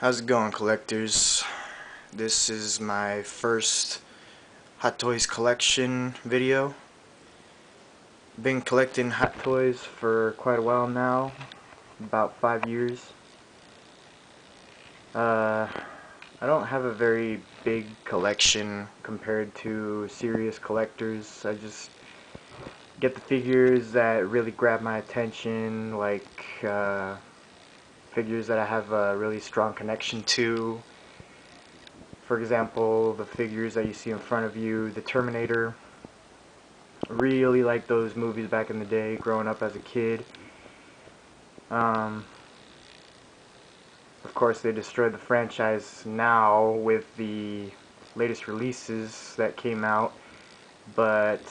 How's it going, collectors? This is my first Hot Toys collection video. Been collecting Hot Toys for quite a while now, about 5 years. I don't have a very big collection compared to serious collectors. I just get the figures that really grab my attention, like figures that I have a really strong connection to. For example, the figures that you see in front of you, the Terminator. Really like those movies back in the day, growing up as a kid. Of course, they destroyed the franchise now with the latest releases that came out, but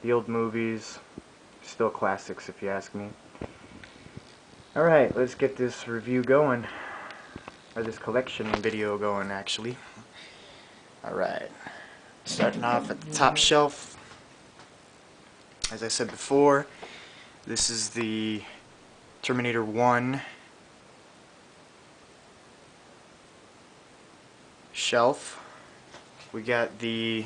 the old movies, still classics if you ask me. Alright, let's get this review going. Or this collection video going, actually. Alright, starting off at the top shelf. As I said before, this is the Terminator 1 shelf. We got the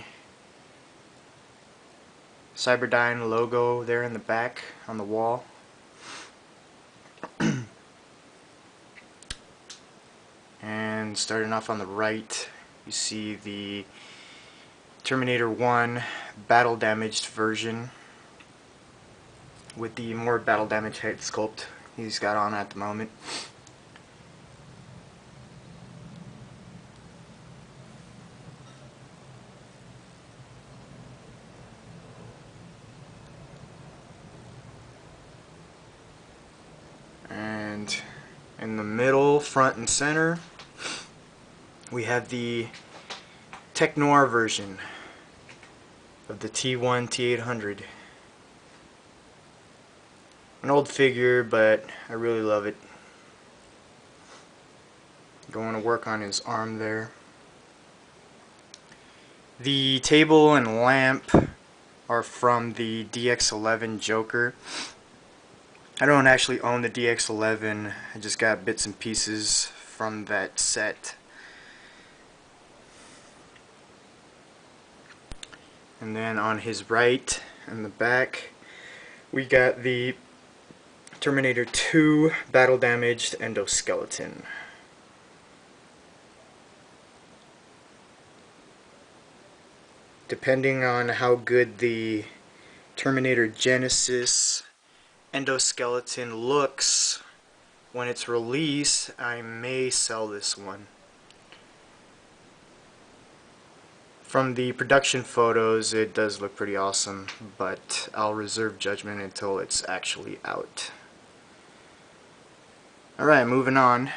Cyberdyne logo there in the back on the wall. And starting off on the right, you see the Terminator 1 battle damaged version with the more battle damaged head sculpt he's got on at the moment. And in the middle, front and center, we have the Tech Noir version of the T1 T800. An old figure, but I really love it. Going to work on his arm there. The table and lamp are from the DX11 Joker. I don't actually own the DX11, I just got bits and pieces from that set. And then on his right, in the back, we got the Terminator 2 battle damaged endoskeleton. Depending on how good the Terminator Genesis endoskeleton looks when it's released, I may sell this one. From the production photos, it does look pretty awesome, but I'll reserve judgment until it's actually out. Alright, moving on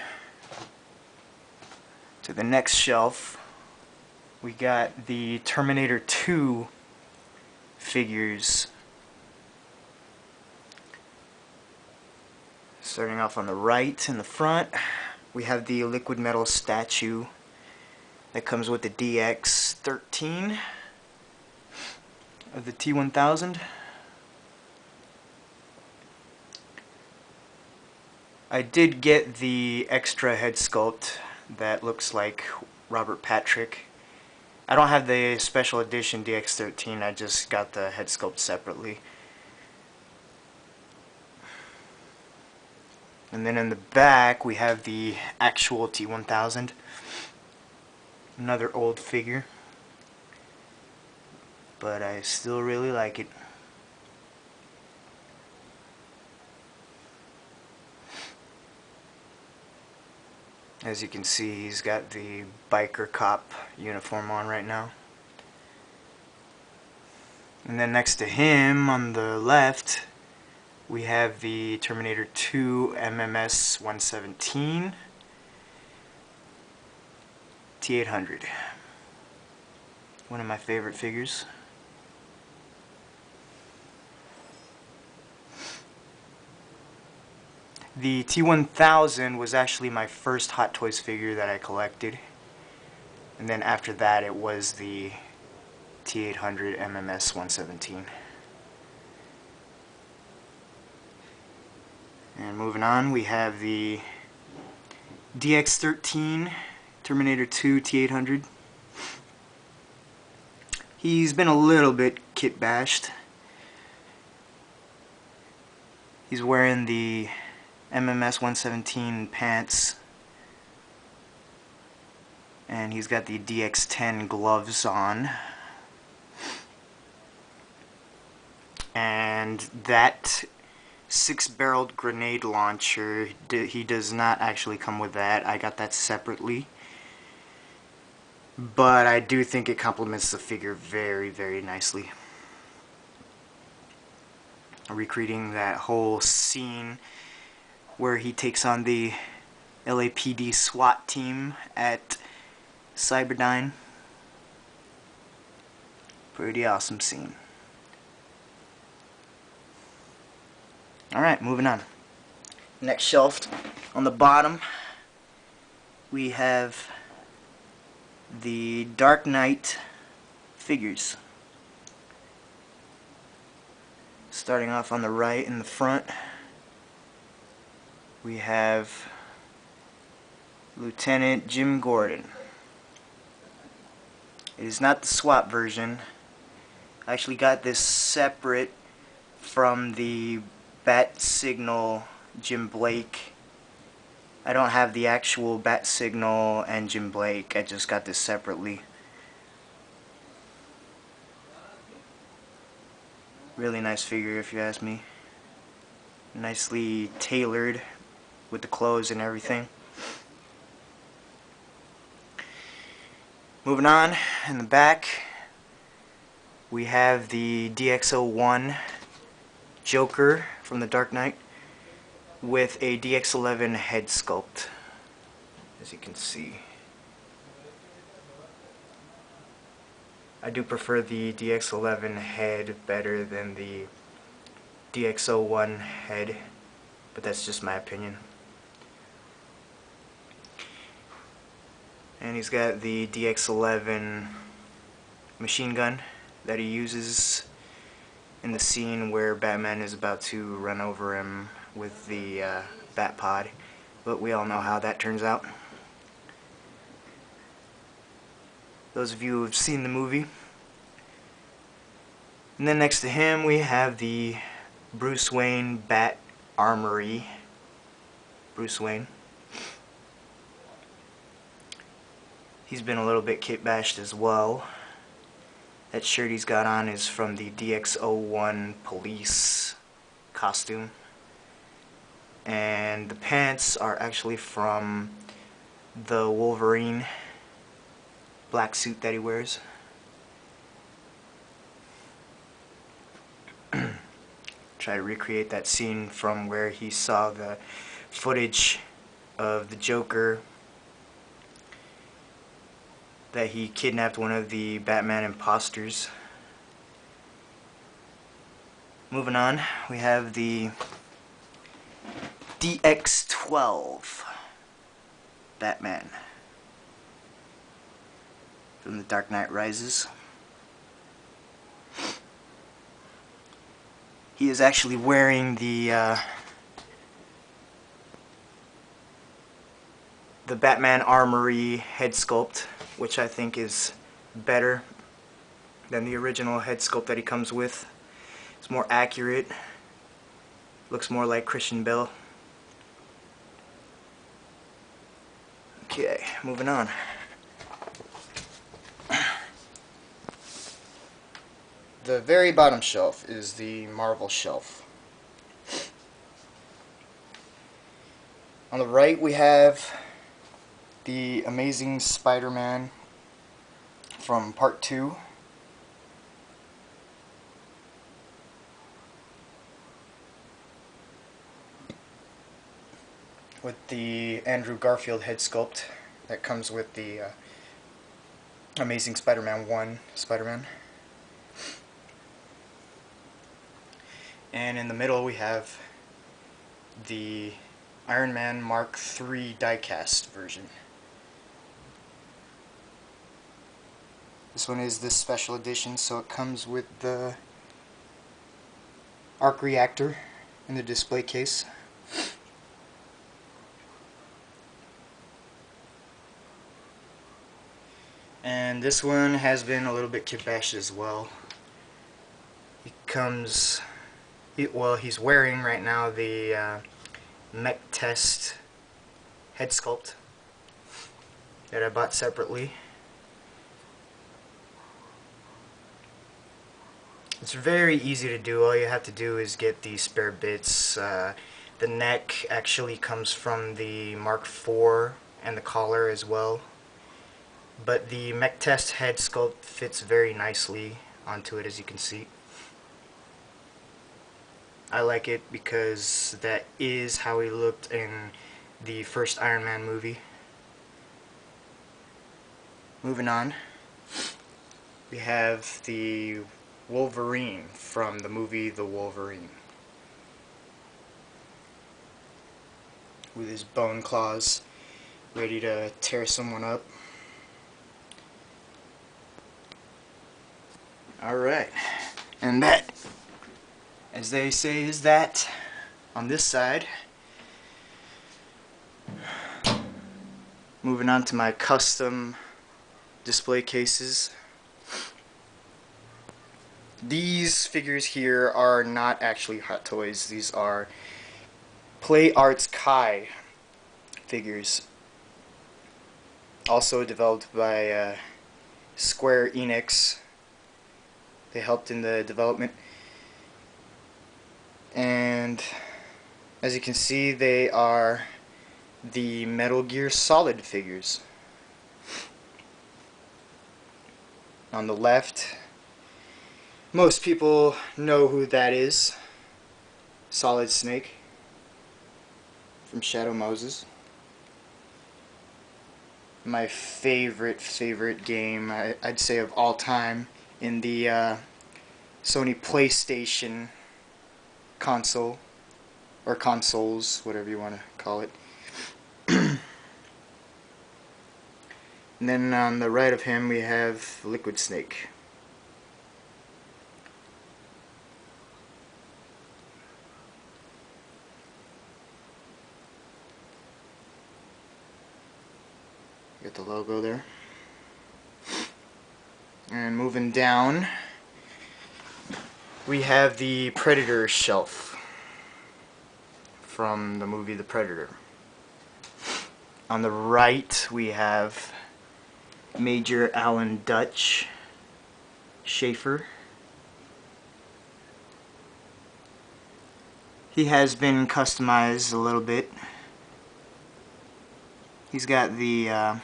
to the next shelf. We got the Terminator 2 figures. Starting off on the right in the front, we have the liquid metal statue that comes with the DX13 of the T1000. I did get the extra head sculpt that looks like Robert Patrick. I don't have the special edition DX13, I just got the head sculpt separately. And then in the back we have the actual T1000. Another old figure, but I still really like it. As you can see, he's got the biker cop uniform on right now. And then next to him on the left, we have the Terminator 2 MMS 117 T800. One of my favorite figures. The T1000 was actually my first Hot Toys figure that I collected. And then after that it was the T800 MMS 117. And moving on, we have the DX-13 Terminator 2 T800. He's been a little bit kit bashed. He's wearing the MMS 117 pants, and he's got the DX-10 gloves on. And that 6-barreled grenade launcher, he does not actually come with that. I got that separately. But I do think it complements the figure very, very nicely. Recreating that whole scene where he takes on the LAPD SWAT team at Cyberdyne. Pretty awesome scene. Alright, moving on. Next shelf, on the bottom, we have the Dark Knight figures. Starting off on the right in the front, we have Lieutenant Jim Gordon. It is not the SWAT version. I actually got this separate from the Bat Signal Jim Blake. I don't have the actual Bat Signal and Jim Blake. I just got this separately. Really nice figure, if you ask me. Nicely tailored with the clothes and everything. Moving on, in the back we have the DX01 Joker from the Dark Knight with a DX11 head sculpt, as you can see. I do prefer the DX11 head better than the DX01 head, but that's just my opinion. And he's got the DX11 machine gun that he uses in the scene where Batman is about to run over him with the Bat Pod, but we all know how that turns out. Those of you who have seen the movie. And then next to him we have the Bruce Wayne Bat Armory. Bruce Wayne. He's been a little bit kit bashed as well. That shirt he's got on is from the DX01 police costume. And the pants are actually from the Wolverine black suit that he wears. Try to recreate that scene from where he saw the footage of the Joker, that he kidnapped one of the Batman imposters. Moving on, we have the DX12 Batman from The Dark Knight Rises. He is actually wearing the Batman Armory head sculpt, which I think is better than the original head sculpt that he comes with. It's more accurate, looks more like Christian Bale. Okay, moving on. The very bottom shelf is the Marvel shelf. On the right we have the Amazing Spider-Man from Part 2. With the Andrew Garfield head sculpt that comes with the Amazing Spider-Man 1 Spider-Man. And in the middle we have the Iron Man Mark III diecast version. This one is this special edition, so it comes with the arc reactor in the display case. And this one has been a little bit kiboshed as well. He's wearing right now the Mech Test head sculpt that I bought separately. It's very easy to do. All you have to do is get the spare bits. The neck actually comes from the Mark IV and the collar as well. But the Mech Test head sculpt fits very nicely onto it, as you can see. I like it because that is how he looked in the first Iron Man movie. Moving on, we have the Wolverine from the movie The Wolverine, with his bone claws ready to tear someone up. Alright, and that, as they say, is that on this side. Moving on to my custom display cases. These figures here are not actually Hot Toys. These are Play Arts Kai figures, also developed by Square Enix. They helped in the development, and as you can see, they are the Metal Gear Solid figures. On the left, most people know who that is. Solid Snake from Shadow Moses. My favorite game, I'd say, of all time in the Sony PlayStation console, or consoles, whatever you want to call it. And then on the right of him we have Liquid Snake. Got the logo there. And moving down, we have the Predator shelf from the movie The Predator. On the right we have Major Alan Dutch Schaefer. He has been customized a little bit. He's got the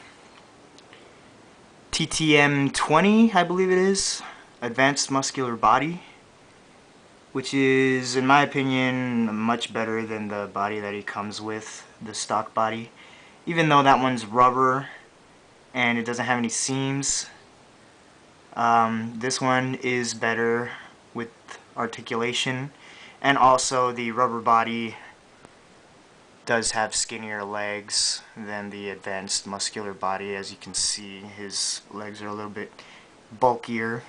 TTM-20, I believe it is, Advanced Muscular Body, which is, in my opinion, much better than the body that he comes with, the stock body. Even though that one's rubber and it doesn't have any seams, this one is better with articulation, and also the rubber body does have skinnier legs than the Advanced Muscular Body. As you can see, his legs are a little bit bulkier.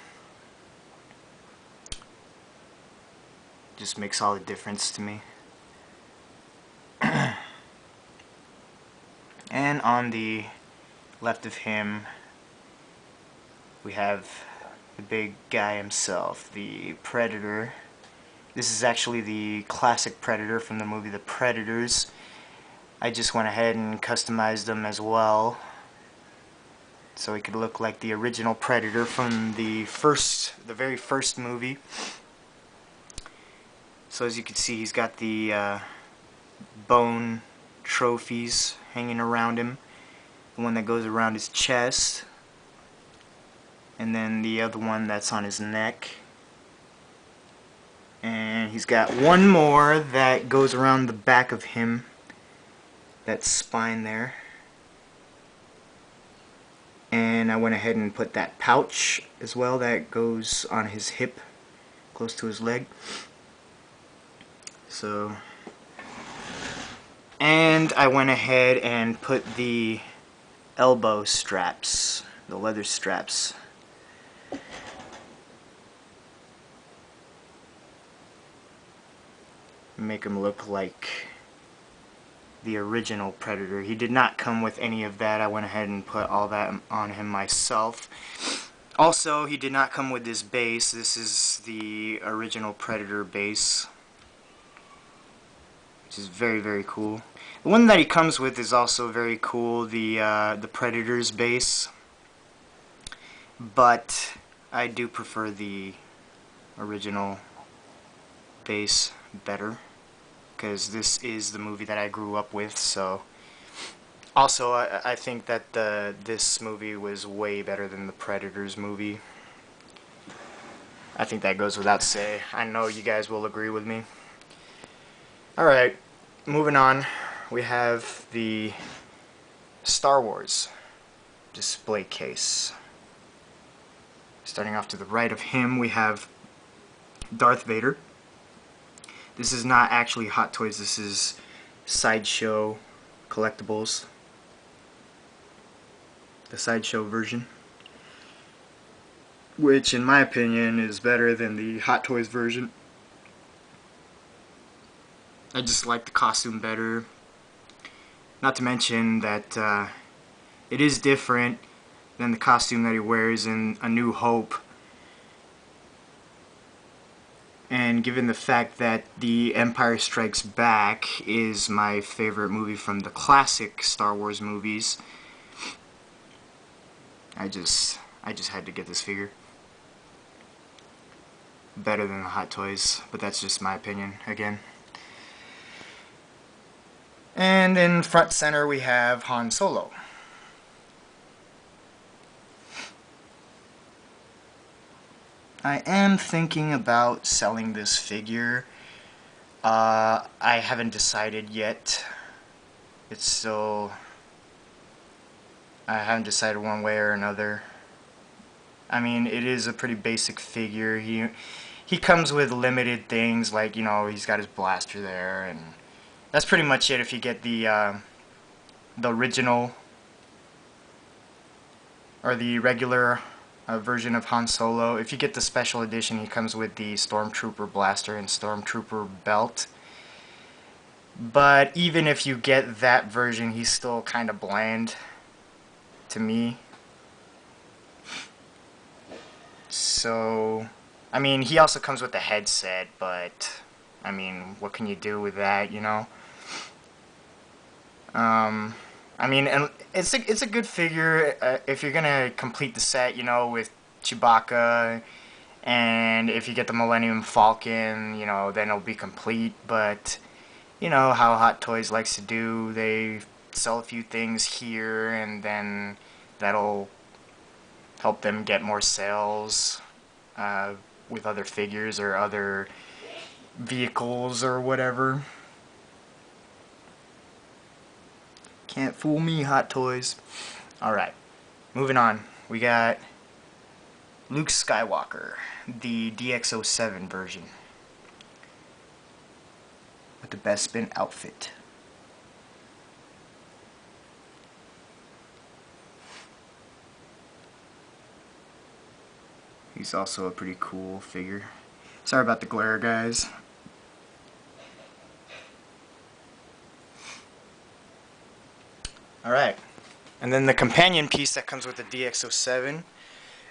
Just makes all the difference to me. And on the left of him we have the big guy himself, the Predator. This is actually the classic Predator from the movie The Predators. I just went ahead and customized them as well, so he could look like the original Predator from the very first movie. So as you can see, he's got the bone trophies hanging around him. The one that goes around his chest, and then the other one that's on his neck. And he's got one more that goes around the back of him, that spine there. And I went ahead and put that pouch as well that goes on his hip, close to his leg. So, and I went ahead and put the elbow straps, the leather straps. Make them look like the original Predator. He did not come with any of that. I went ahead and put all that on him myself. Also, he did not come with this base. This is the original Predator base, which is very, very cool. The one that he comes with is also very cool, the Predator's base, but I do prefer the original base better, because this is the movie that I grew up with. So also I think that this movie was way better than the Predators movie. I think that goes without say. I know you guys will agree with me. Alright, moving on, we have the Star Wars display case. Starting off to the right of him, we have Darth Vader. This is not actually Hot Toys, this is Sideshow Collectibles. The Sideshow version, which in my opinion is better than the Hot Toys version. I just like the costume better. Not to mention that it is different than the costume that he wears in A New Hope. And given the fact that The Empire Strikes Back is my favorite movie from the classic Star Wars movies, I just had to get this figure. Better than the Hot Toys, but that's just my opinion again. And in front center we have Han Solo. I am thinking about selling this figure. I haven't decided yet. It's still... I haven't decided one way or another. I mean, it is a pretty basic figure. He comes with limited things, like, you know, he's got his blaster there, and that's pretty much it. If you get the original or the regular version of Han Solo, if you get the special edition, he comes with the Stormtrooper blaster and Stormtrooper belt. But even if you get that version, he's still kind of bland to me. So, I mean, he also comes with the headset, but I mean, what can you do with that, you know? I mean, and it's a good figure if you're gonna complete the set, you know, with Chewbacca, and if you get the Millennium Falcon, you know, then it'll be complete. But you know how Hot Toys likes to do, they sell a few things here, and then that'll help them get more sales with other figures or other vehicles or whatever. Can't fool me, Hot Toys. Alright, moving on. We got Luke Skywalker, the DX07 version, with the Bespin outfit. He's also a pretty cool figure. Sorry about the glare, guys. Alright, and then the companion piece that comes with the DX07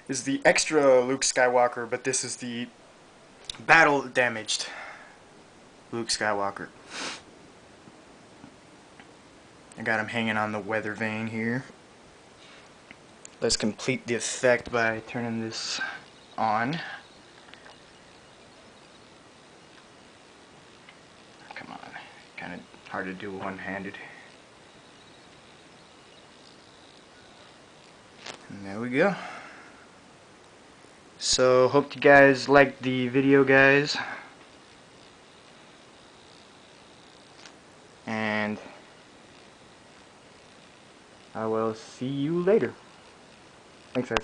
is the extra Luke Skywalker, but this is the battle damaged Luke Skywalker. I got him hanging on the weather vane here. Let's complete the effect by turning this on. Come on, kind of hard to do one-handed. And there we go. So, hope you guys liked the video, guys. And I will see you later. Thanks, guys.